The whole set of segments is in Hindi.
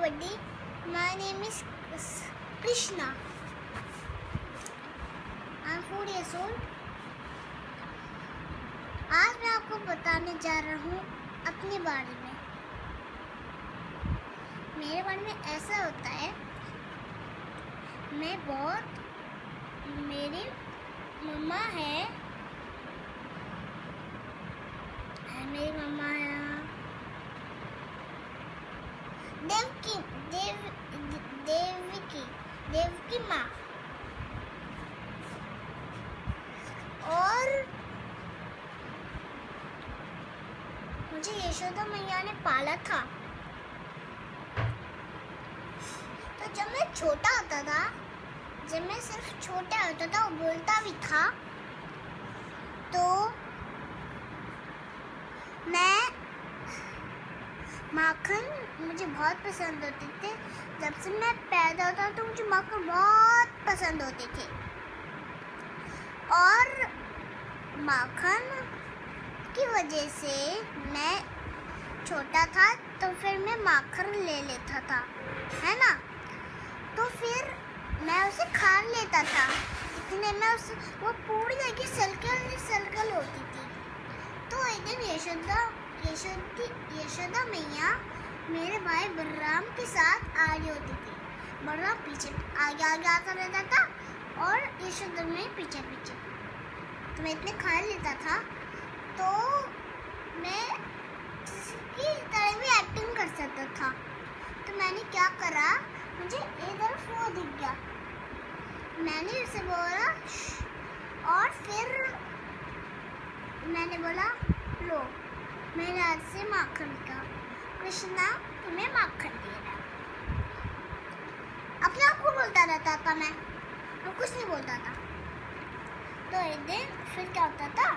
everybody, my name is Krishna. I'm 4 years old. आज मैं आपको बताने जा रहा हूँ अपने बारे में। मेरे बारे में ऐसा होता है, मेरी मम्मा है, मेरी मम्मा है देवकी माँ, और मुझे यशोदा मैया ने पाला था। तो जब मैं छोटा होता था, जब मैं सिर्फ छोटा होता था और बोलता भी था, तो मैं माखन मुझे बहुत पसंद होते थे। जब से मैं पैदा होता तो मुझे माखन बहुत पसंद होते थे, और माखन की वजह से मैं छोटा था तो फिर मैं माखन ले लेता था, है ना। तो फिर मैं उसे खा लेता था, इतने में वो पूरी जगह सर्कल होती थी। तो एक दिन यशोदा मैया मेरे भाई बलराम के साथ आ रही होती थी। बलराम पीछे आगे आता रहता था और यशोदा मैया पीछे। तो मैं इतने खा लेता था, तो मैं किसी तरह भी एक्टिंग कर सकता था। तो मैंने क्या करा, मुझे इधर वो दिख गया, मैंने उसे बोला और फिर मैंने बोला, लो मेरे हाथ से माखन का, कृष्णा तुम्हें माखन दे रहा। अपने आप को बोलता रहता था मैं, और कुछ नहीं बोलता था। तो एक दिन फिर क्या होता था,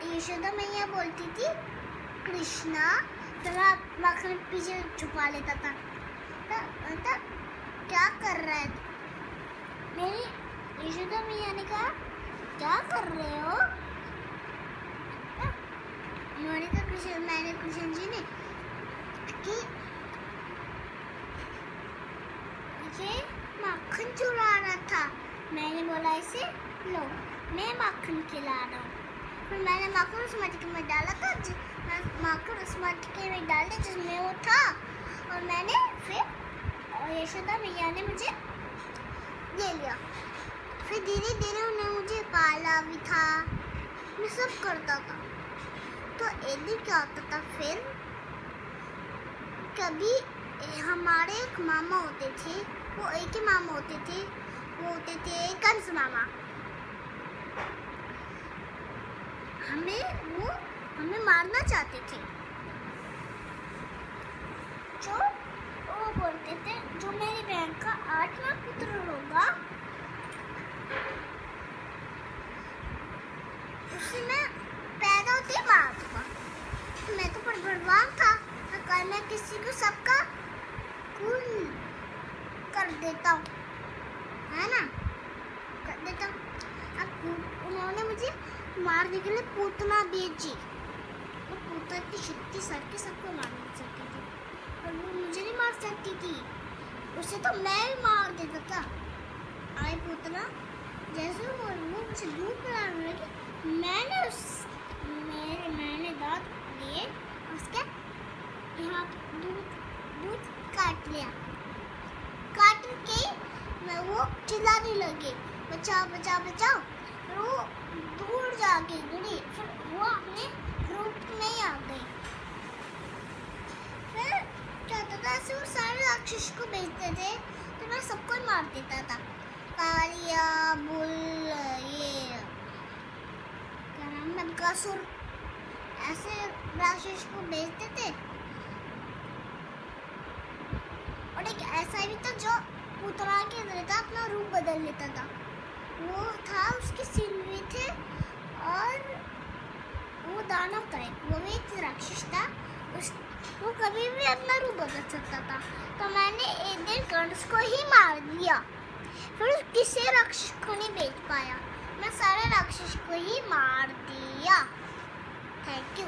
यशोदा मैया बोलती थी कृष्णा, फिर माखन पीछे छुपा लेता था। तो क्या कर रहा है, मेरी यशोदा मैया ने कहा क्या कर रहे हो। मैंने कृष्ण जी ने कि ये माखन चुरा रहा था। मैंने बोला इसे, लो मैं माखन खिला रहा हूँ। फिर मैंने माखन उस मटके में डाला था, माखन उस मटके में डाल दिया जिसमें वो था, और मैंने फिर यशोदा मैया ने मुझे ले लिया। फिर धीरे धीरे उन्हें मुझे पाला भी था, मैं सब करता था। तो एक दिन क्या होता था, फिर कभी हमारे एक मामा होते थे, वो एक ही मामा होते थे, वो होते थे कंस मामा। हमें मारना चाहते थे। जो वो बोलते थे, जो मेरी बहन का 8वां पुत्र होगा उसे मैं पैदा होते मार दूंगा। तो मैं तो बलवान था, तो मैं किसी को सबका खून कर देता हूँ, है ना, कर देता हूँ। अब उन्होंने मुझे मारने के लिए पूतना भेजी। वो पूतना की शक्ति सबको मार सकती थी, और वो मुझे नहीं मार सकती थी, उसे तो मैं ही मार देता था। आई पूतना जैसे वो मुझे दूध पिलाने लगी, मैंने दांत लिए उसके यहाँ दूध काट लिया। काट के मैं वो चिल्लाने लगी, बचाओ बचाओ बचाओ। फिर वो दूर जाके गिरी, फिर वो अपने रूप में आ गई। फिर क्या होता था, ऐसे वो सारे राक्षस को भेजते थे, तो मैं सबको मार देता था। कालिया, बुल, ये क्या नाम है, बकासुर, ऐसे राक्षस को भेजते थे। और एक ऐसा भी था जो पूतना के अंदर अपना रूप बदल लेता था। वो था, उसके सींग भी थे, और वो दानव था, वो भी एक राक्षस था। वो कभी भी अपना रूप बदल सकता था। तो मैंने एक दिन कंस को ही मार दिया, फिर किसी राक्षस को नहीं भेज पाया, मैं सारे राक्षस को ही मार दिया। Thank you.